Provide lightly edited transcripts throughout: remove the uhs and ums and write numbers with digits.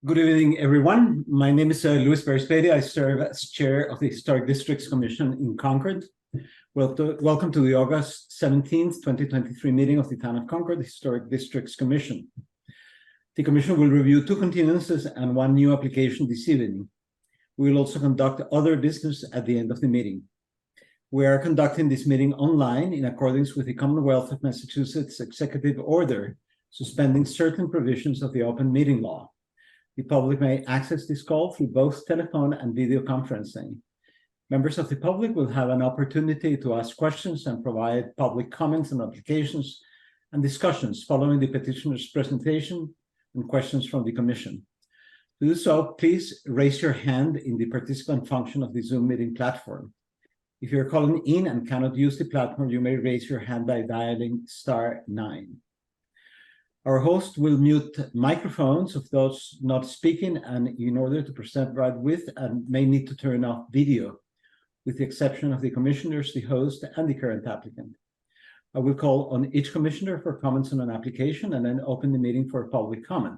Good evening, everyone. My name is Luis Berispedia. I serve as chair of the Historic Districts Commission in Concord. Welcome to the August 17th, 2023 meeting of the Town of Concord Historic Districts Commission. The commission will review 2 continuances and 1 new application this evening. We will also conduct other business at the end of the meeting. We are conducting this meeting online in accordance with the Commonwealth of Massachusetts Executive Order, suspending certain provisions of the open meeting law. The public may access this call through both telephone and video conferencing. Members of the public will have an opportunity to ask questions and provide public comments on applications and discussions following the petitioner's presentation and questions from the commission. To do so, please raise your hand in the participant function of the Zoom meeting platform. If you're calling in and cannot use the platform, you may raise your hand by dialing *9. Our host will mute microphones of those not speaking, and in order to present right with, and may need to turn off video, with the exception of the commissioners, the host, and the current applicant. I will call on each commissioner for comments on an application and then open the meeting for public comment.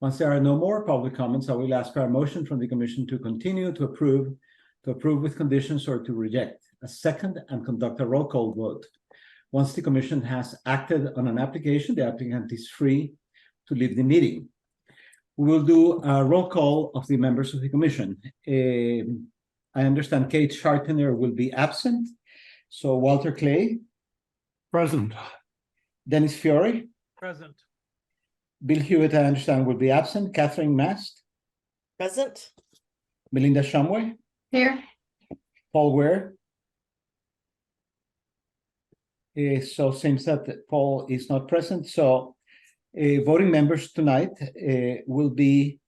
Once there are no more public comments, I will ask for a motion from the commission to continue, to approve with conditions, or to reject, a second, and conduct a roll call vote. Once the commission has acted on an application, the applicant is free to leave the meeting. We will do a roll call of the members of the commission. I understand Kate Schartner will be absent. So Walter Clay. Present. Dennis Fiore. Present. Bill Hewitt, I understand, will be absent. Catherine Mast. Present. Melinda Shumway. Here. Paul Ware. So seems that Paul is not present. So voting members tonight will be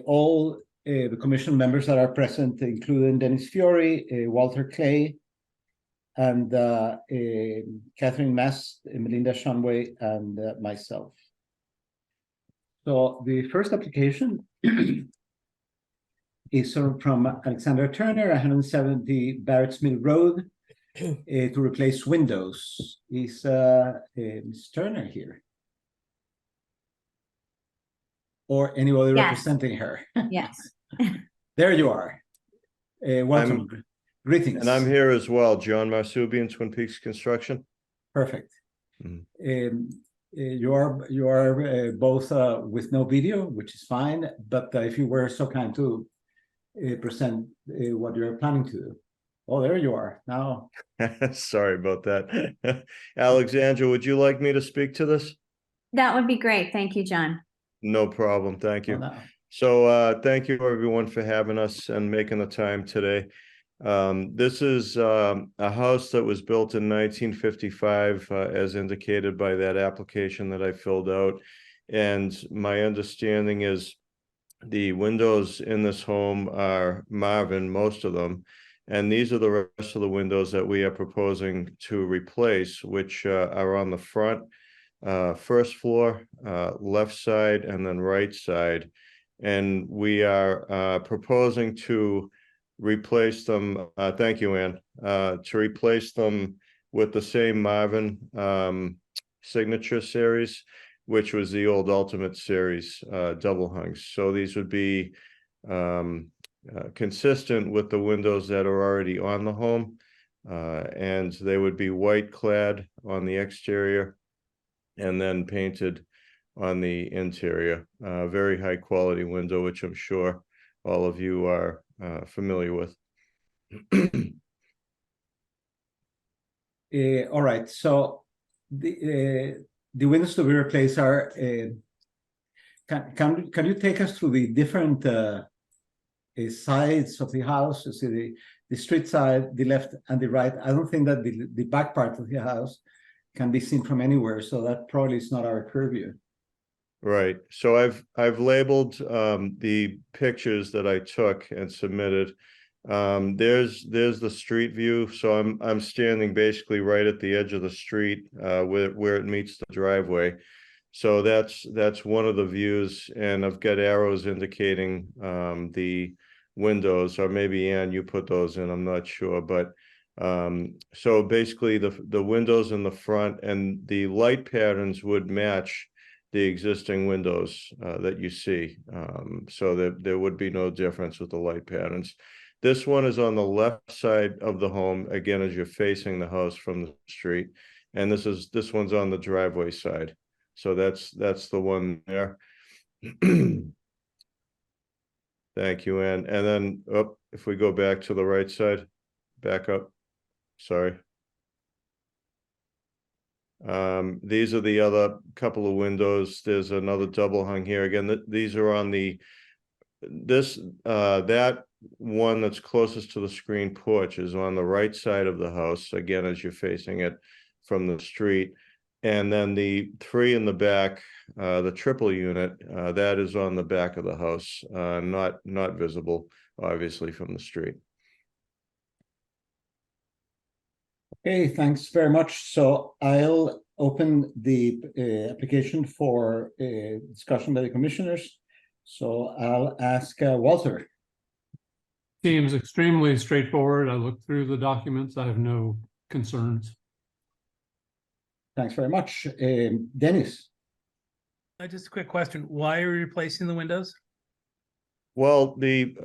all the commission members that are present, including Dennis Fiore, Walter Clay, and Catherine Mast, Melinda Shumway, and myself. So the first application is from Alexandra Turner, 170 Barrett's Mill Road, to replace windows. Is Ms. Turner here? Or anybody representing her? Yes. There you are. Welcome. Greetings. And I'm here as well, John Marsubian, Twin Peaks Construction. Perfect. You are both with no video, which is fine, but if you were so kind to present what you're planning to do. Oh, there you are now. Sorry about that. Alexandra, would you like me to speak to this? That would be great. Thank you, John. No problem. Thank you. Oh, no. So thank you, everyone, for having us and making the time today. This is a house that was built in 1955, as indicated by that application that I filled out. And my understanding is the windows in this home are Marvin, most of them. And these are the rest of the windows that we are proposing to replace, which are on the front, first floor, left side, and then right side. And we are proposing to replace them, thank you, Ann, to replace them with the same Marvin signature series, which was the old Ultimate Series double hungs. So these would be consistent with the windows that are already on the home, and they would be white clad on the exterior and then painted on the interior. Very high quality window, which I'm sure all of you are familiar with. All right, so the windows to be replaced are, can you take us through the different sides of the house? You see the street side, the left and the right. I don't think that the back part of the house can be seen from anywhere, so that probably is not our purview. Right. So I've labeled the pictures that I took and submitted. There's the street view. So I'm standing basically right at the edge of the street where it meets the driveway. So that's one of the views, and I've got arrows indicating the windows, or maybe Ann, you put those in, I'm not sure, but so basically the windows in the front and the light patterns would match the existing windows that you see. So that there would be no difference with the light patterns. This one is on the left side of the home, again, as you're facing the house from the street. And this one's on the driveway side. So that's the one there. Thank you, Ann. And then if we go back to the right side, back up. Sorry. These are the other couple of windows. There's another double hung here. Again, these are on that one that's closest to the screen porch is on the right side of the house, again, as you're facing it from the street. And then the three in the back, the triple unit, that is on the back of the house, not visible, obviously, from the street. Okay, thanks very much. So I'll open the application for discussion by the commissioners. So I'll ask Walter. Seems extremely straightforward. I looked through the documents. I have no concerns. Thanks very much. Dennis. Just a quick question. Why are you replacing the windows? Well, the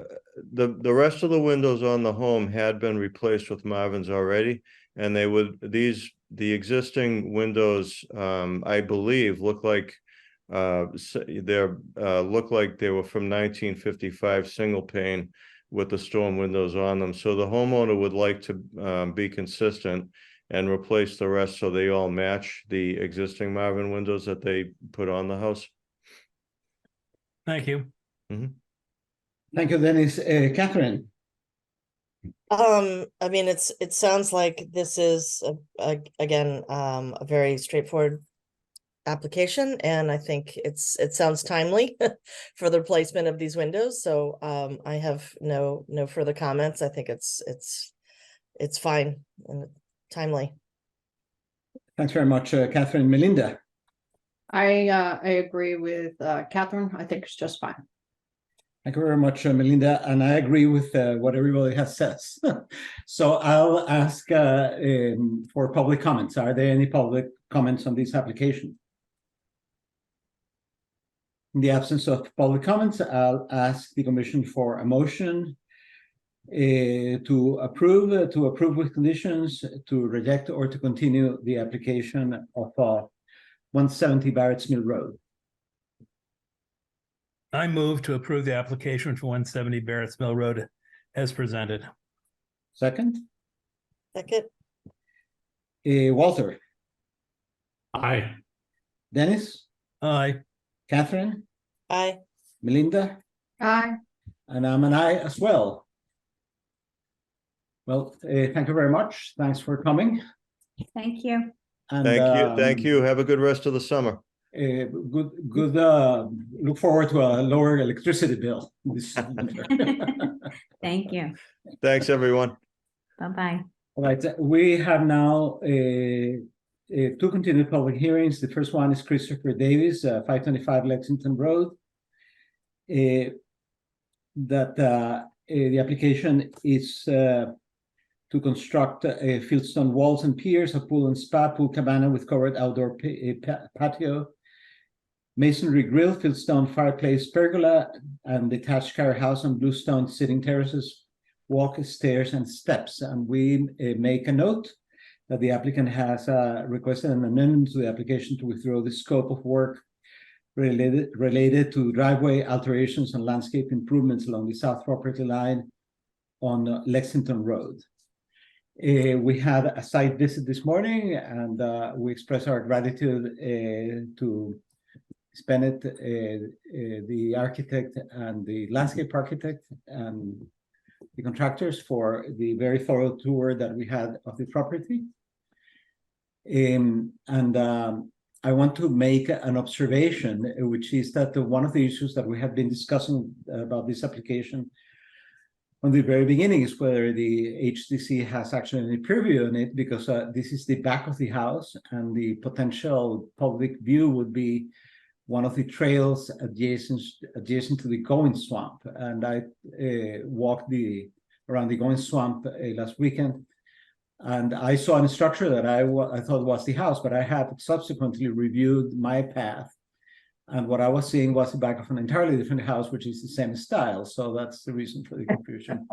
rest of the windows on the home had been replaced with Marvin's already, and the existing windows, I believe, look like they were from 1955 single pane with the storm windows on them. So the homeowner would like to be consistent and replace the rest so they all match the existing Marvin windows that they put on the house. Thank you. Mm-hmm. Thank you, Dennis. Catherine. I mean, it sounds like this is again a very straightforward application, and I think it sounds timely for the replacement of these windows. So I have no further comments. I think it's fine and timely. Thanks very much, Catherine. Melinda. I agree with Catherine. I think it's just fine. Thank you very much, Melinda, and I agree with what everybody has said. So I'll ask for public comments. Are there any public comments on this application? In the absence of public comments, I'll ask the commission for a motion to approve with conditions, to reject, or to continue the application of 170 Barrett's Mill Road. I move to approve the application for 170 Barrett's Mill Road as presented. Second. Second. Walter. Aye. Dennis. Aye. Catherine. Aye. Melinda. Aye. And I'm an aye as well. Well, thank you very much. Thanks for coming. Thank you. And, Thank you. Have a good rest of the summer. Good. Look forward to a lower electricity bill this winter. Thank you. Thanks, everyone. Bye-bye. All right, we have now two continued public hearings. The first one is Christopher Davis, 525 Lexington Road. The application is to construct fieldstone walls and piers, a pool and spa, pool cabana with covered outdoor patio, masonry grill, fieldstone fireplace, pergola, and detached carrier house on bluestone sitting terraces, walk, stairs, and steps. And we make a note that the applicant has requested an amendment to the application to withdraw the scope of work related to driveway alterations and landscape improvements along the south property line on Lexington Road. We had a site visit this morning, and we express our gratitude to Bennett, the architect and the landscape architect and the contractors for the very thorough tour that we had of the property. I want to make an observation, which is that one of the issues that we have been discussing about this application from the very beginning is whether the HDC has actually any purview on it, because this is the back of the house, and the potential public view would be one of the trails adjacent to the Going Swamp. And I walked around the Going Swamp last weekend, and I saw a structure that I thought was the house, but I have subsequently reviewed my path And what I was seeing was the back of an entirely different house, which is the same style. So that's the reason for the confusion.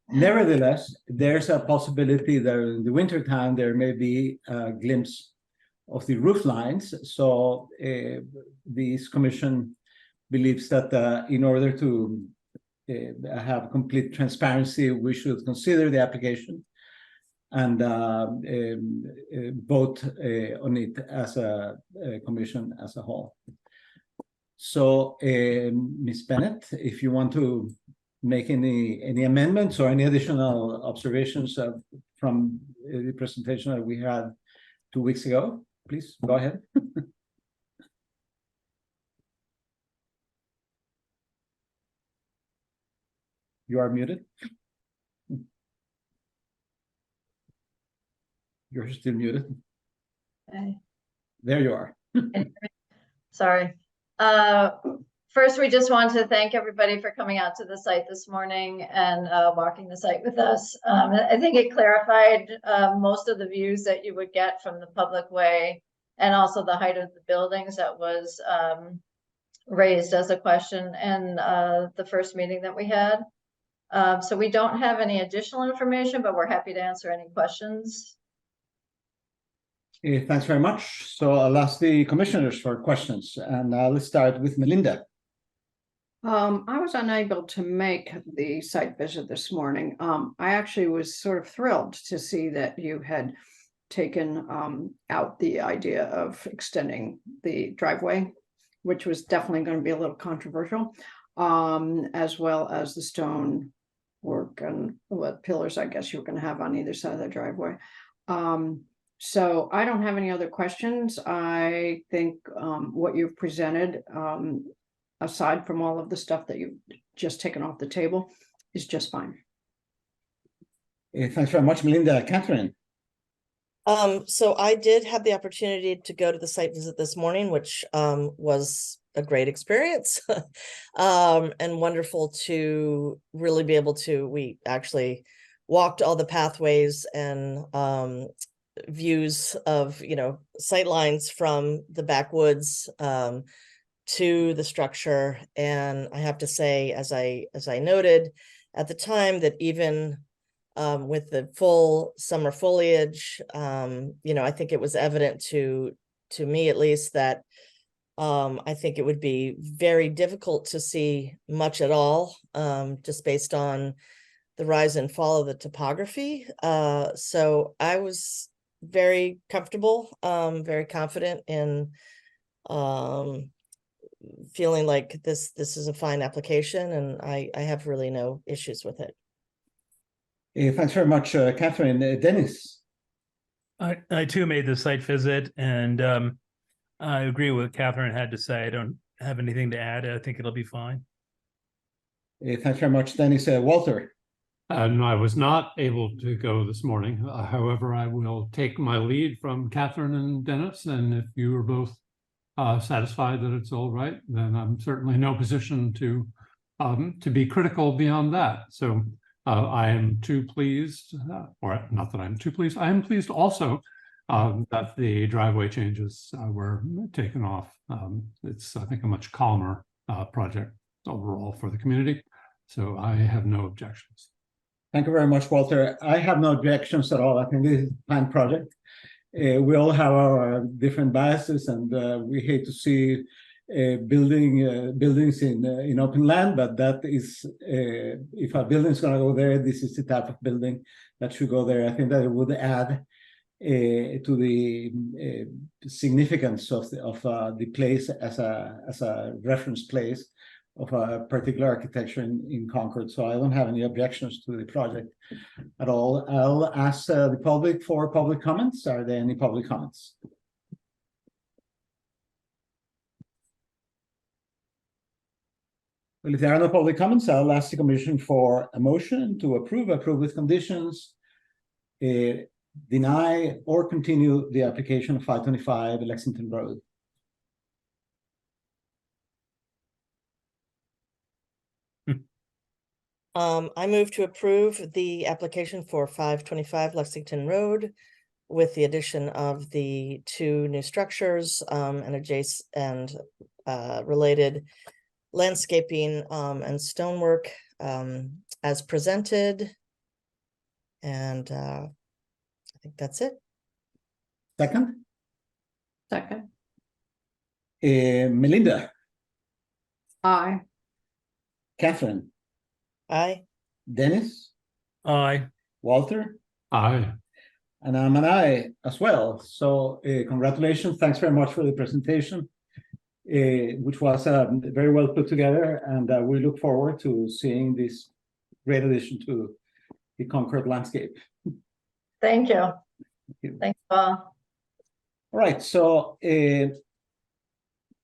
Nevertheless, there's a possibility that in the wintertime, there may be a glimpse of the roof lines. So this commission believes that in order to have complete transparency, we should consider the application and vote on it as a commission as a whole. So, Ms. Bennett, if you want to make any amendments or any additional observations from the presentation that we had 2 weeks ago, please go ahead. You are muted. You're still muted. Okay. There you are. Sorry. First, we just want to thank everybody for coming out to the site this morning and walking the site with us. I think it clarified most of the views that you would get from the public way, and also the height of the buildings that was raised as a question in the first meeting that we had. So we don't have any additional information, but we're happy to answer any questions. Thanks very much. So I'll ask the commissioners for questions, and let's start with Melinda. I was unable to make the site visit this morning. I actually was sort of thrilled to see that you had taken out the idea of extending the driveway, which was definitely going to be a little controversial, as well as the stone work and what pillars I guess you were going to have on either side of the driveway. So I don't have any other questions. I think what you've presented, aside from all of the stuff that you've just taken off the table, is just fine. Thanks very much, Melinda. Catherine. So I did have the opportunity to go to the site visit this morning, which was a great experience and wonderful to really be able to, we actually walked all the pathways and views of, you know, sight lines from the backwoods to the structure. And I have to say, as I noted at the time, that even with the full summer foliage, you know, I think it was evident to me at least that I think it would be very difficult to see much at all, just based on the rise and fall of the topography. So I was very comfortable, very confident in feeling like this is a fine application, and I have really no issues with it. Thanks very much, Catherine. Dennis. I too made the site visit, and I agree with what Catherine had to say. I don't have anything to add. I think it'll be fine. Thanks very much, Dennis. Walter. And I was not able to go this morning. However, I will take my lead from Catherine and Dennis. And if you are both satisfied that it's all right, then I'm certainly in no position to be critical beyond that. So I am too pleased, or not that I'm too pleased. I am pleased also that the driveway changes were taken off. It's, I think, a much calmer project overall for the community. So I have no objections. Thank you very much, Walter. I have no objections at all. I think this is a fine project. We all have our different biases, and we hate to see buildings in open land, but that is, if a building is going to go there, this is the type of building that should go there. I think that it would add to the significance of the place as a reference place of a particular architecture in Concord. So I don't have any objections to the project at all. I'll ask the public for public comments. Are there any public comments? Well, if there are no public comments, I'll ask the commission for a motion to approve with conditions, deny or continue the application of 525 Lexington Road. I move to approve the application for 525 Lexington Road with the addition of the two new structures, and adjacent and related landscaping, and stonework, as presented. And I think that's it. Second, Second. Melinda, Aye. Catherine, Aye. Dennis, Aye. Walter, Aye. and I'm an aye as well. So congratulations. Thanks very much for the presentation, which was very well put together. And we look forward to seeing this great addition to the Concord landscape. Thank you. Thank you. Thanks, all. All right, so the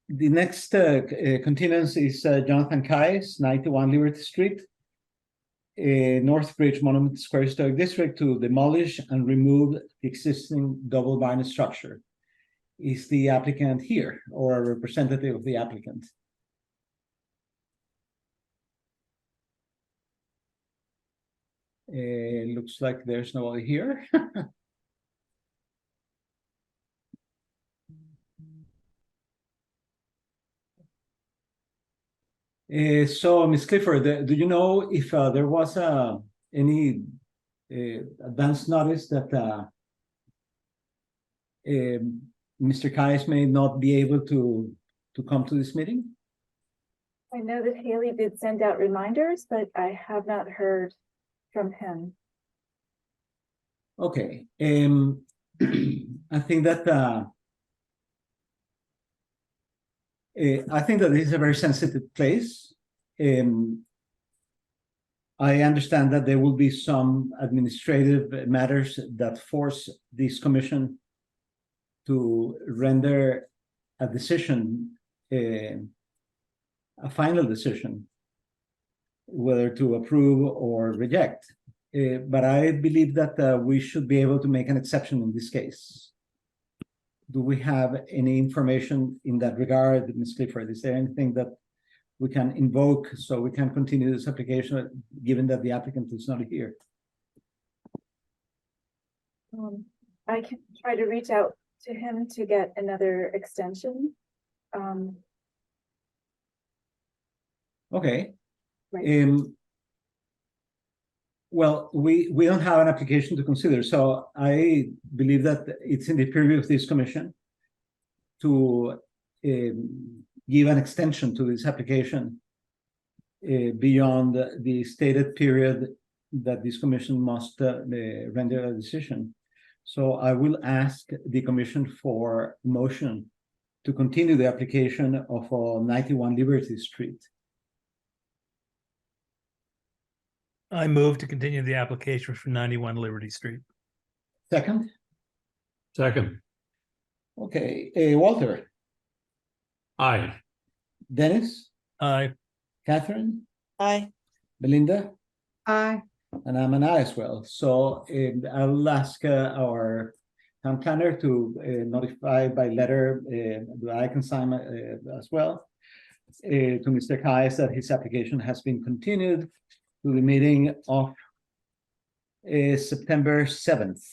next continuance is Jonathan Kais, 91 Liberty Street, Northbridge Monument Square Historic District, to demolish and remove the existing double barn structure. Is the applicant here or a representative of the applicant? Looks like there's nobody here. So, Ms. Clifford, do you know if there was any advance notice that Mr. Kais may not be able to come to this meeting? I know that Haley did send out reminders, but I have not heard from him. Okay. I think that this is a very sensitive place. I understand that there will be some administrative matters that force this commission to render a decision, a final decision, whether to approve or reject. But I believe that we should be able to make an exception in this case. Do we have any information in that regard, Ms. Clifford? Is there anything that we can invoke so we can continue this application, given that the applicant is not here? I can try to reach out to him to get another extension. Okay. Right. Well, we don't have an application to consider, so I believe that it's in the purview of this commission to give an extension to this application beyond the stated period that this commission must render a decision. So I will ask the commission for motion to continue the application of 91 Liberty Street. I move to continue the application for 91 Liberty Street. Second? Second. Okay, Walter, Aye. Dennis, Aye. Catherine, Aye. Belinda, Aye. and I'm an aye as well. So I'll ask our town planner to notify by letter that I can sign as well to Mr. Kais that his application has been continued to the meeting of September 7th.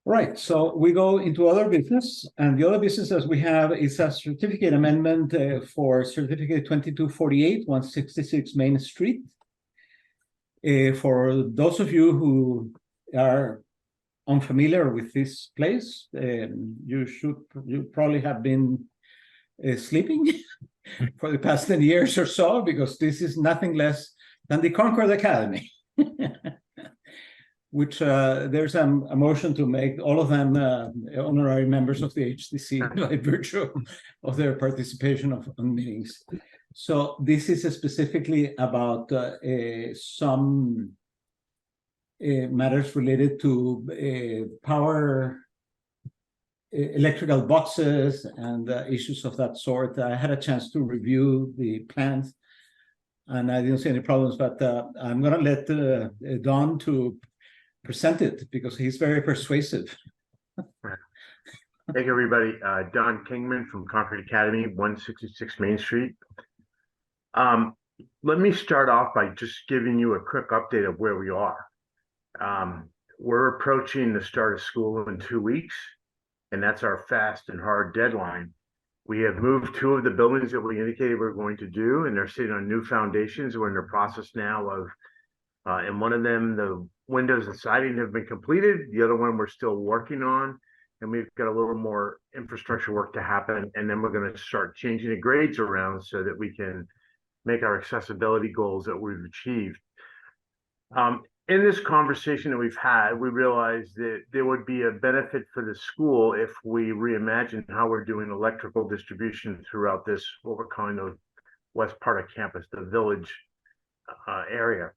Right, so we go into other business, and the other business as we have is a certificate amendment for certificate 2248, 166 Main Street. For those of you who are unfamiliar with this place, you probably have been sleeping for the past 10 years or so, because this is nothing less than the Concord Academy. Which there's a motion to make all of them honorary members of the HTC by virtue of their participation on meetings. So this is specifically about some matters related to power, electrical boxes, and issues of that sort. I had a chance to review the plans, and I didn't see any problems, but I'm going to let Don to present it because he's very persuasive. Thank you, everybody. Don Kingman from Concord Academy, 166 Main Street. Let me start off by just giving you a quick update of where we are. We're approaching the start of school in 2 weeks, and that's our fast and hard deadline. We have moved 2 of the buildings that we indicated we're going to do, and they're sitting on new foundations. We're in the process now of, in one of them, the windows and siding have been completed. The other one we're still working on, and we've got a little more infrastructure work to happen. And then we're going to start changing the grades around so that we can make our accessibility goals that we've achieved. In this conversation that we've had, we realized that there would be a benefit for the school if we reimagine how we're doing electrical distribution throughout this, what we're calling the west part of campus, the village area.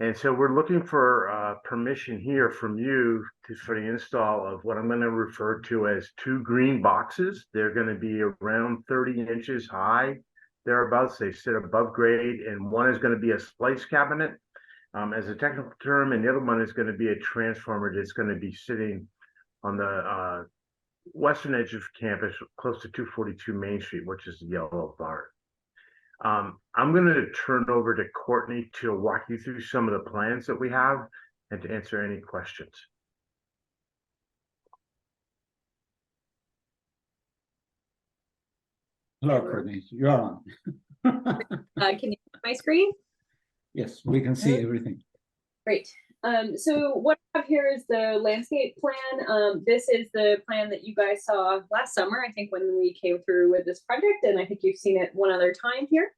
And so we're looking for permission here from you for the install of what I'm going to refer to as 2 green boxes. They're going to be around 30 inches high, thereabouts. They sit above grade, and one is going to be a splice cabinet. As a technical term, and the other one is going to be a transformer that's going to be sitting on the western edge of campus, close to 242 Main Street, which is the yellow barn. I'm going to turn over to Courtney to walk you through some of the plans that we have and to answer any questions. Hello, Courtney. You're on. Can you see my screen? Yes, we can see everything. Great. So what I have here is the landscape plan. This is the plan that you guys saw last summer, I think, when we came through with this project, and I think you've seen it one other time here.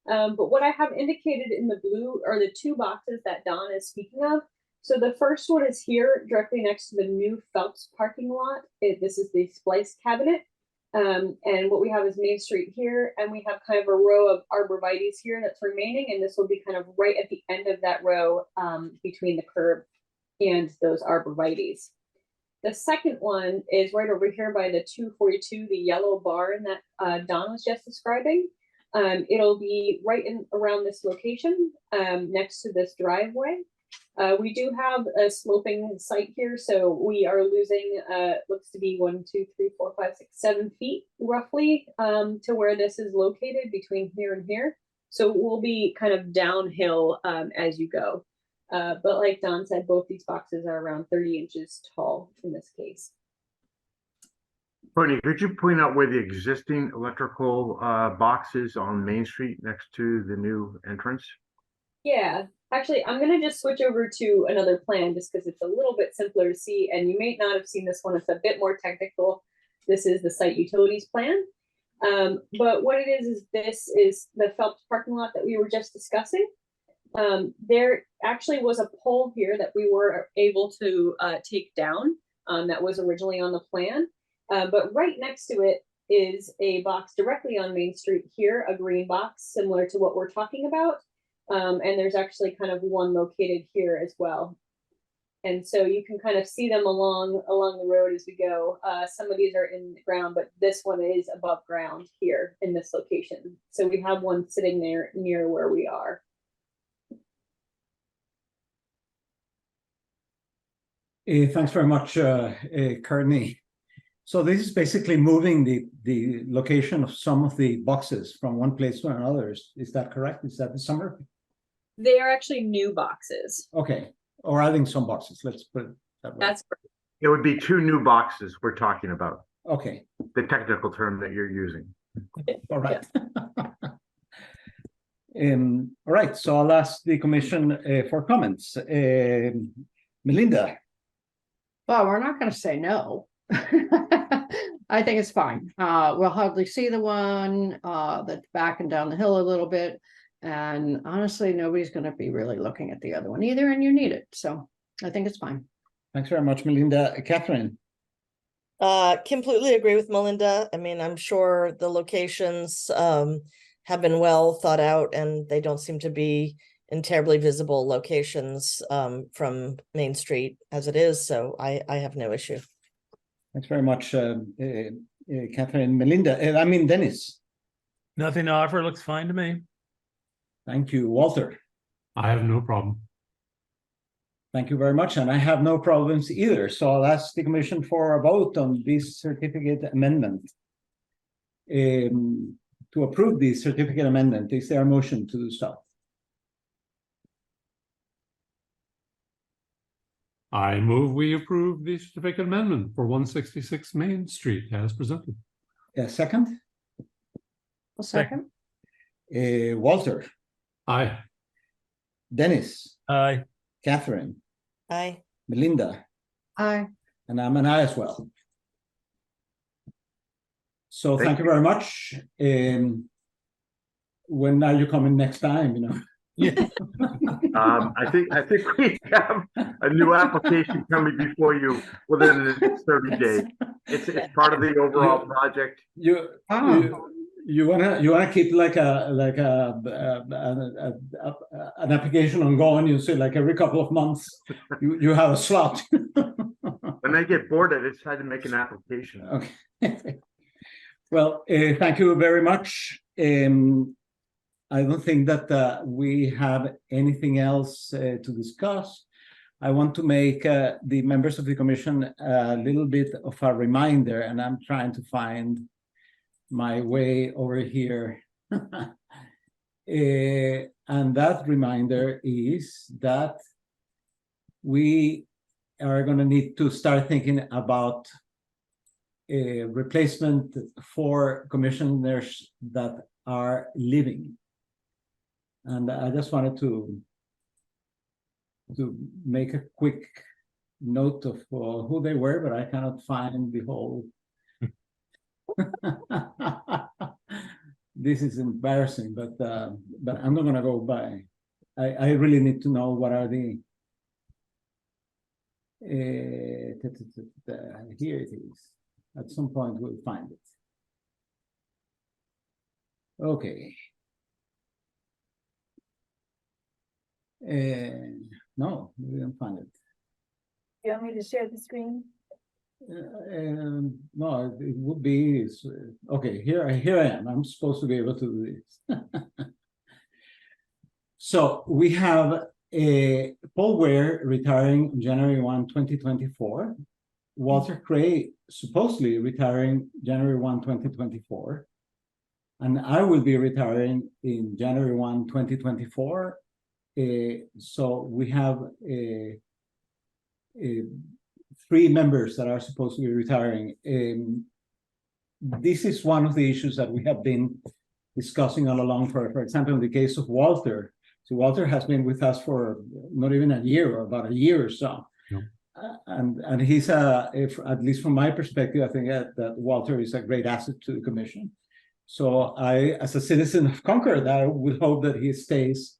But what I have indicated in the blue are the 2 boxes that Don is speaking of. So the first one is here, directly next to the new Phelps parking lot. This is the splice cabinet. And what we have is Main Street here, and we have kind of a row of arborvitaes here that's remaining, and this will be kind of right at the end of that row between the curb and those arborvitaes. The second one is right over here by the 242, the yellow barn that Don was just describing. It'll be right in around this location next to this driveway. We do have a sloping site here, so we are losing looks to be 1, 2, 3, 4, 5, 6, 7 feet roughly to where this is located between here and here. So we'll be kind of downhill as you go. But like Don said, both these boxes are around 30 inches tall in this case. Courtney, could you point out where the existing electrical box is on Main Street next to the new entrance? Yeah, actually, I'm going to just switch over to another plan just because it's a little bit simpler to see, and you may not have seen this one. It's a bit more technical. This is the site utilities plan. But what it is this is the Phelps parking lot that we were just discussing. There actually was a pole here that we were able to take down that was originally on the plan. But right next to it is a box directly on Main Street here, a green box similar to what we're talking about. And there's actually kind of one located here as well. And so you can kind of see them along the road as we go. Some of these are in the ground, but this one is above ground here in this location. So we have one sitting there near where we are. Thanks very much, Courtney. So this is basically moving the location of some of the boxes from one place to another. Is that correct? Is that the summary? They are actually new boxes. Okay, or adding some boxes. Let's put it that way. That's correct. It would be 2 new boxes we're talking about. Okay. The technical term that you're using. All right. All right. So I'll ask the commission for comments. Melinda. Well, we're not going to say no. I think it's fine. We'll hardly see the one that's backing down the hill a little bit. And honestly, nobody's going to be really looking at the other one either, and you need it. So I think it's fine. Thanks very much, Melinda. Catherine. Completely agree with Melinda. I mean, I'm sure the locations have been well thought out, and they don't seem to be in terribly visible locations from Main Street as it is. So I have no issue. Thanks very much, Catherine. Melinda, Dennis. Nothing to offer. Looks fine to me. Thank you, Walter. I have no problem. Thank you very much. And I have no problems either. So I'll ask the commission for a vote on this certificate amendment. To approve the certificate amendment, is there a motion to do so? I move we approve the certificate amendment for 166 Main Street as presented. Second, A second. Walter, Aye. Dennis, Aye. Catherine, Aye. Melinda, Aye. and I'm an aye as well. So Thank thank you very much. When are you coming next time, you know? I think we have a new application coming before you within the next 30 days. It's part of the overall project. You wanna keep like an application ongoing. You say like every couple of months you have a slot. When I get bored, I decide to make an application. Okay. Well, thank you very much. I don't think that we have anything else to discuss. I want to make the members of the commission a little bit of a reminder, and I'm trying to find my way over here. And that reminder is that we are going to need to start thinking about a replacement for commissioners that are living. And I just wanted to make a quick note of who they were, but I cannot find the whole. This is embarrassing, but I'm not gonna go by. I really need to know what are the. Here it is. At some point we'll find it. Okay. No, we didn't find it. You want me to share the screen? No, it would be okay. Here I am. I'm supposed to be able to do this. So we have Paul Ware retiring on January 1, 2024. Walter Cray supposedly retiring January 1, 2024. And I will be retiring in January 1, 2024. So we have three members that are supposed to be retiring. This is one of the issues that we have been discussing all along. For example, in the case of Walter, so Walter has been with us for not even a year, or about a year or so. Yep. And he's if at least from my perspective, I think that Walter is a great asset to the commission. So I, as a citizen of Concord, I would hope that he stays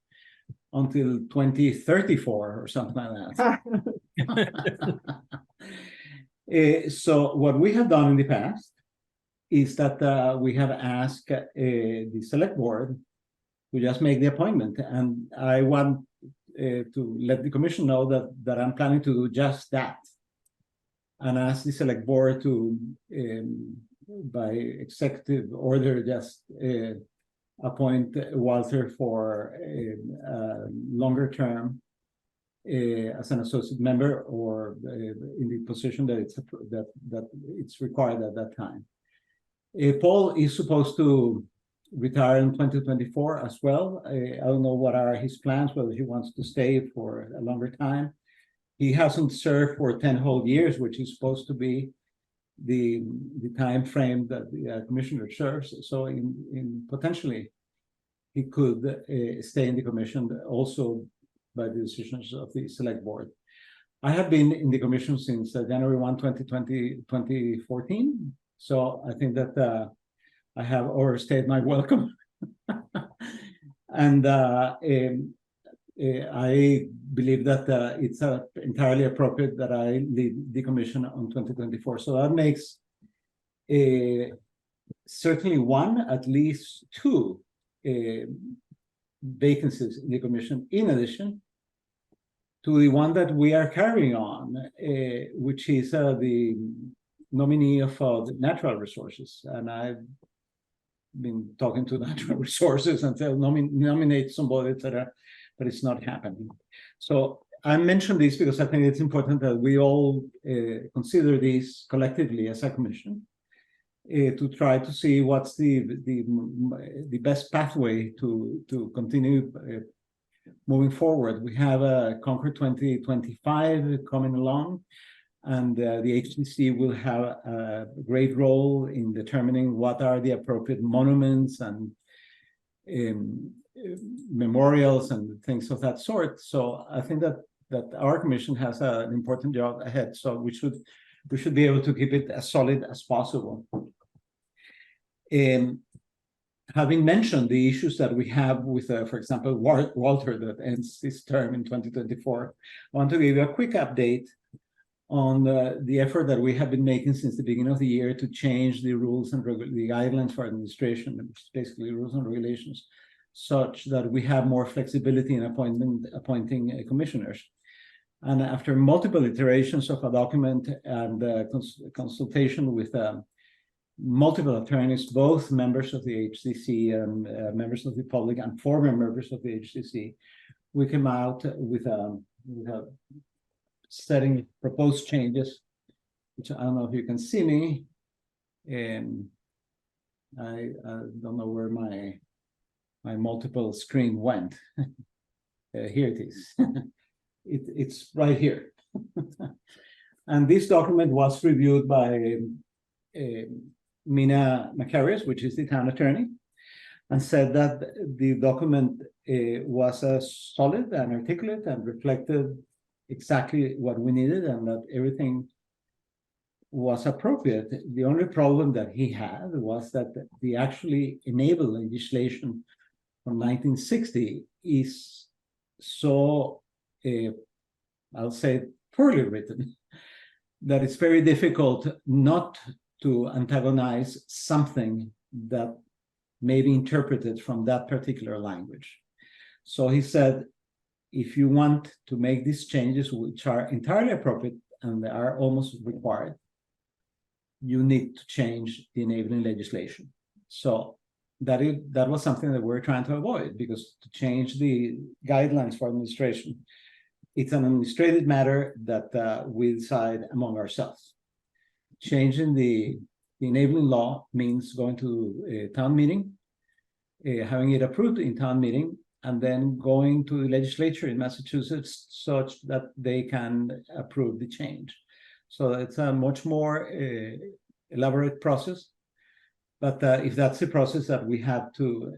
until 2034 or something like that. So what we have done in the past is that we have asked the select board to just make the appointment, and I want to let the commission know that I'm planning to do just that, and ask the select board to by executive order just appoint Walter for a longer term as an associate member, or in the position that it's required at that time. Paul is supposed to retire in 2024 as well. I don't know what are his plans, whether he wants to stay for a longer time. He hasn't served for 10 whole years, which is supposed to be the time frame that the commissioner serves. So in potentially he could stay in the commission also by the decisions of the select board. I have been in the commission since January 1, 2014. So I think that I have overstayed my welcome. And I believe that it's entirely appropriate that I lead the commission on 2024. So that makes certainly one, at least two vacancies in the commission, in addition to the one that we are carrying on, which is the nominee of the natural resources. And I've been talking to natural resources and they'll nominate somebody, etc., but it's not happening. So I mention this because I think it's important that we all consider this collectively as a commission to try to see what's the best pathway to continue moving forward. We have a Concord 2025 coming along, and the HTC will have a great role in determining what are the appropriate monuments and memorials and things of that sort. So I think that our commission has an important job ahead. So we should be able to keep it as solid as possible. Having mentioned the issues that we have with, for example, Walter that ends his term in 2024, I want to give you a quick update on the effort that we have been making since the beginning of the year to change the rules and the guidelines for administration, which is basically rules and regulations, such that we have more flexibility in appointing commissioners. And after multiple iterations of a document and consultation with multiple attorneys, both members of the HCC and members of the public and former members of the HCC, we came out with a setting proposed changes, which I don't know if you can see me. I don't know where my multiple screen went. Here it is. It's right here. And this document was reviewed by Mina Macarius, which is the town attorney, and said that the document was solid and articulate and reflected exactly what we needed and that everything was appropriate. The only problem that he had was that the actually enabled legislation from 1960 is so, I'll say, poorly written, that it's very difficult not to antagonize something that may be interpreted from that particular language. So he said, if you want to make these changes, which are entirely appropriate and they are almost required, you need to change the enabling legislation. So that was something that we're trying to avoid, because to change the guidelines for administration, it's an administrative matter that we decide among ourselves. Changing the enabling law means going to a town meeting, having it approved in town meeting, and then going to the legislature in Massachusetts such that they can approve the change. So it's a much more elaborate process. But if that's the process that we have to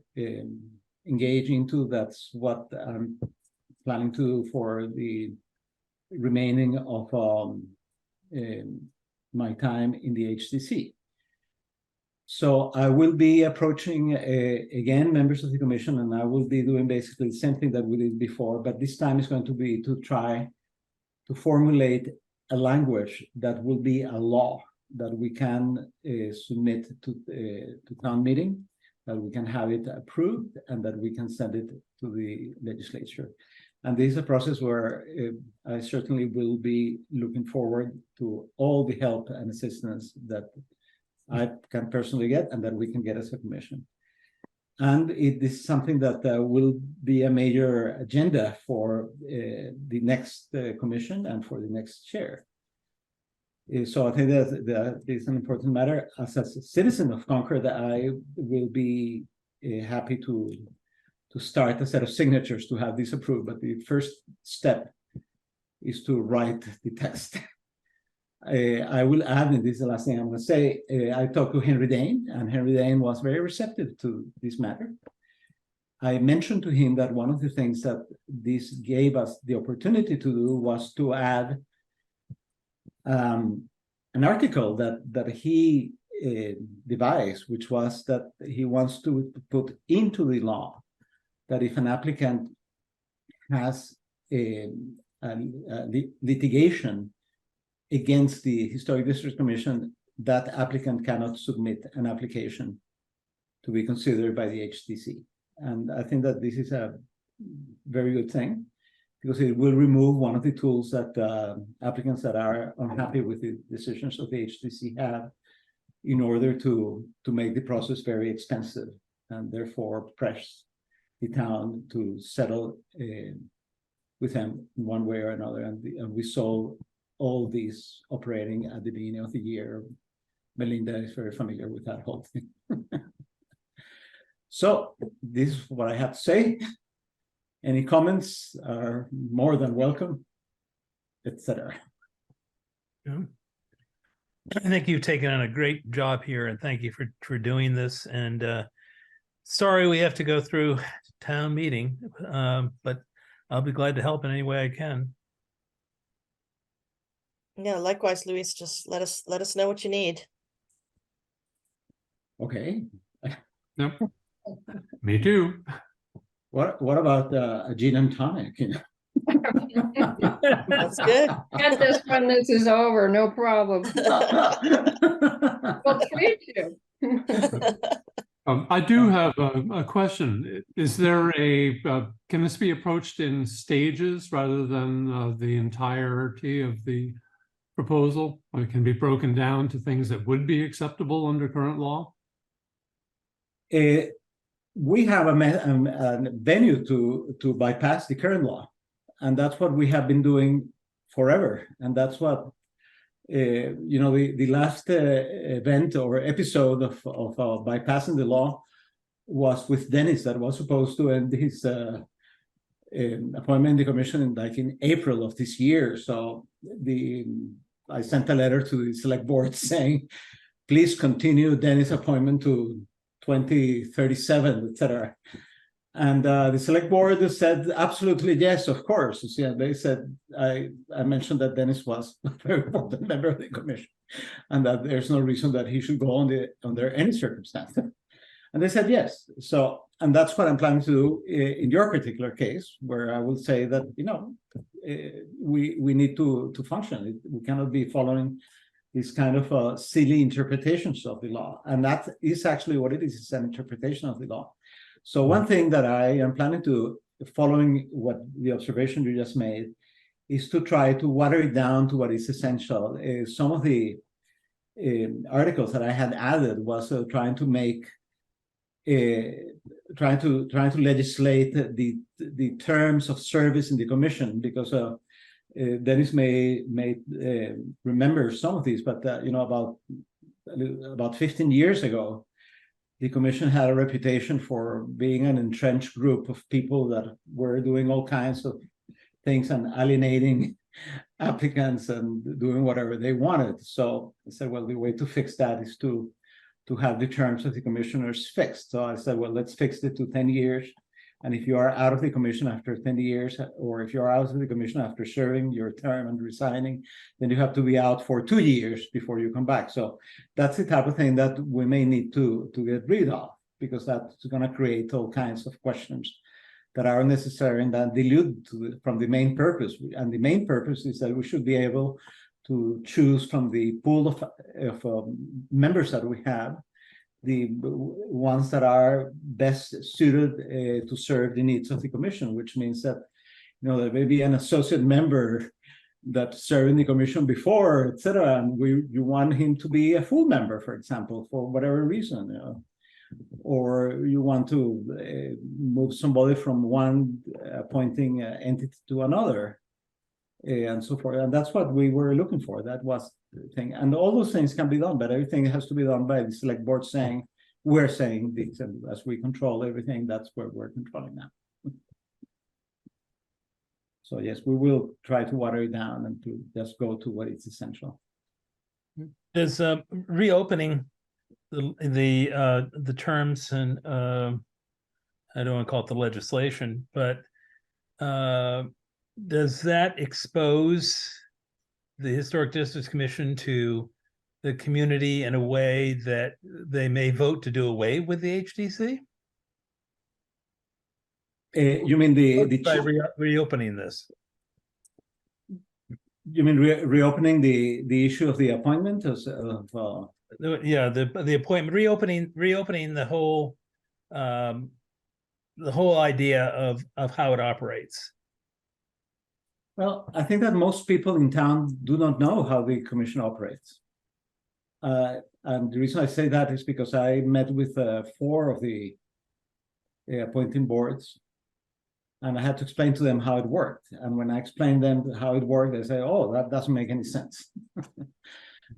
engage into, that's what I'm planning to do for the remaining of my time in the HCC. So I will be approaching, again, members of the commission, and I will be doing basically the same thing that we did before, but this time is going to be to try to formulate a language that will be a law that we can submit to town meeting, that we can have it approved, and that we can send it to the legislature. And this is a process where I certainly will be looking forward to all the help and assistance that I can personally get and that we can get as a commission. And it is something that will be a major agenda for the next commission and for the next chair. So I think that is an important matter. As a citizen of Concord, I will be happy to start a set of signatures to have this approved. But the first step is to write the text. I will add, and this is the last thing I'm going to say, I talked to Henry Dane, and Henry Dane was very receptive to this matter. I mentioned to him that one of the things that this gave us the opportunity to do was to add an article that he devised, which was that he wants to put into the law that if an applicant has a litigation against the Historic District Commission, that applicant cannot submit an application to be considered by the HTC. And I think that this is a very good thing, because it will remove one of the tools that applicants that are unhappy with the decisions of the HTC have in order to make the process very expensive and therefore press the town to settle with them in one way or another. And we saw all these operating at the beginning of the year. Melinda is very familiar with that whole thing. So this is what I have to say. Any comments are more than welcome, etc. Yeah. I think you've taken on a great job here, and thank you for doing this. And sorry we have to go through town meeting, but I'll be glad to help in any way I can. Yeah, likewise, Luis, just let us know what you need. Okay. Yep. Me too. What about a gin and tonic? That's good. Get this when this is over, no problem. Well, treat you. I do have a question. Is there can this be approached in stages rather than the entirety of the proposal? Or it can be broken down to things that would be acceptable under current law? We have a venue to bypass the current law, and that's what we have been doing forever. And that's what the last event or episode of bypassing the law was with Dennis, that was supposed to end his appointment in the commission in April of this year. So I sent a letter to the select board saying, please continue Dennis' appointment to 2037, etc. And the select board said absolutely yes, of course. Yeah, they said I mentioned that Dennis was a very important member of the commission, and that there's no reason that he should go under any circumstance. And they said yes. So, and that's what I'm planning to do in your particular case, where I will say that we need to function. We cannot be following these kind of silly interpretations of the law, and that is actually what it is. It's an interpretation of the law. So one thing that I am planning to, following what the observation you just made, is to try to water it down to what is essential. Some of the articles that I had added was trying to make, trying to legislate the terms of service in the commission, because Dennis may remember some of these, but about 15 years ago, the commission had a reputation for being an entrenched group of people that were doing all kinds of things and alienating applicants and doing whatever they wanted. So I said, well, the way to fix that is to have the terms of the commissioners fixed. So I said, well, let's fix it to 10 years. And if you are out of the commission after 10 years, or if you're out of the commission after serving your term and resigning, then you have to be out for 2 years before you come back. So that's the type of thing that we may need to get rid of, because that's going to create all kinds of questions that are unnecessary and that dilute from the main purpose. And the main purpose is that we should be able to choose from the pool of members that we have, the ones that are best suited to serve the needs of the commission, which means that there may be an associate member that served in the commission before, etc., and you want him to be a full member, for example, for whatever reason, or you want to move somebody from one appointing entity to another, and so forth. And that's what we were looking for. That was the thing. And all those things can be done, but everything has to be done by the select board saying, we're saying this, and as we control everything, that's where we're controlling now. So yes, we will try to water it down and to just go to what is essential. Does reopening the terms and I don't want to call it the legislation, but does that expose the Historic Districts Commission to the community in a way that they may vote to do away with the HDC? You mean by reopening this? You mean reopening the issue of the appointment yeah, the appointment, reopening the whole idea of how it operates. Well, I think that most people in town do not know how the commission operates. And the reason I say that is because I met with 4 of the appointing boards, and I had to explain to them how it worked. And when I explained them how it worked, they say, oh, that doesn't make any sense.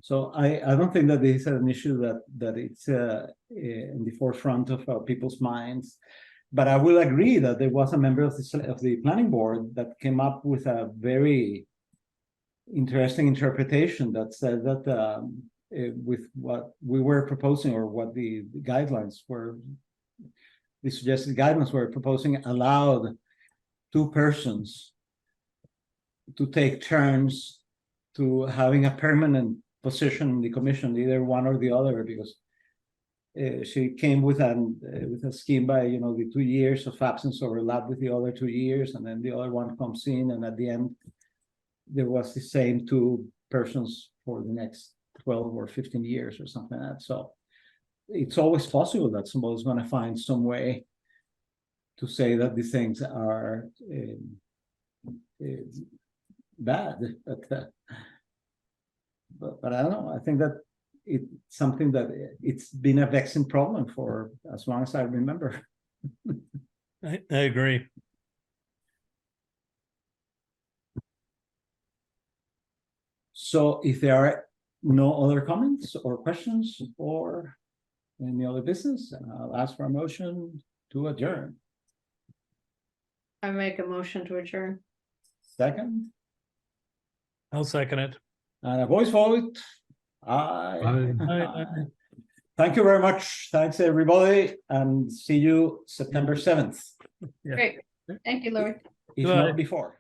So I don't think that this is an issue that it's in the forefront of people's minds. But I will agree that there was a member of the planning board that came up with a very interesting interpretation that said that with what we were proposing, or what the guidelines were, the suggested guidelines were proposing, allowed two persons to take turns to having a permanent position in the commission, either one or the other, because she came with a scheme by, you know, the 2 years of absence overlap with the other 2 years, and then the other one comes in, and at the end there was the same two persons for the next 12 or 15 years or something like that. So it's always possible that somebody's going to find some way to say that these things are bad, but I don't know. I think that it's something that it's been a vexing problem for as long as I remember. I agree. So if there are no other comments or questions or any other business, I'll ask for a motion to adjourn. I make a motion to adjourn. Second, I'll second it. and a voice vote. Aye. Aye. Thank you very much. Thanks, everybody, and see you September 7th, Great. Thank you, Louis. if Goodbye. not before.